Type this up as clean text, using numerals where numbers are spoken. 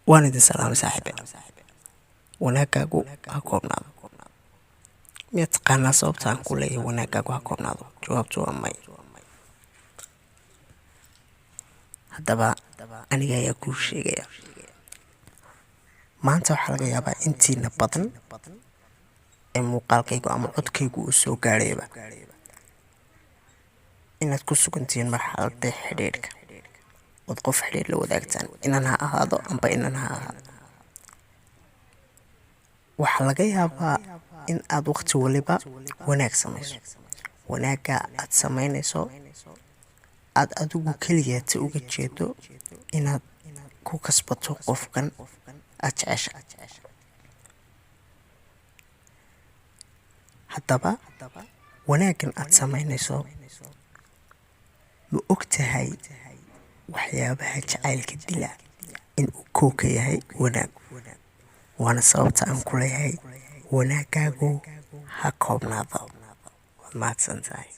waan idin salaamay saaxiibe. Wanaagaagu ha koobnaado. miyaad taqaanaa sababta aan ku leeyahay wanaagaagu ha koobnaado? Jawaabtu waa may. haddaba aniga ayaa kuu sheegaya. maanta waxaa laga yaabaa intiina badan ee muuqaalkaygu ama codkaygu uu soo gaadhayba inaad ku sugantihiin marxaladda xidhiidhka ood qof xidhiidh la wadaagtaan, inan ha ahaado amba inan ha ahaado. waxaa laga yaabaa in aad waqti waliba wanaag samayso. wanaagga aad samaynayso aad adigu keliyaata uga jeedo inaad ku kasbato qofkan aad jecesha. haddaba wanaaggan aad samaynayso ma og tahay waxyaabaha jacaylka dila inuu kooka yahay wanaag? waana sababta aan ku leeyahay wanaagaagu ha koobnaado. waad mahadsan tahay.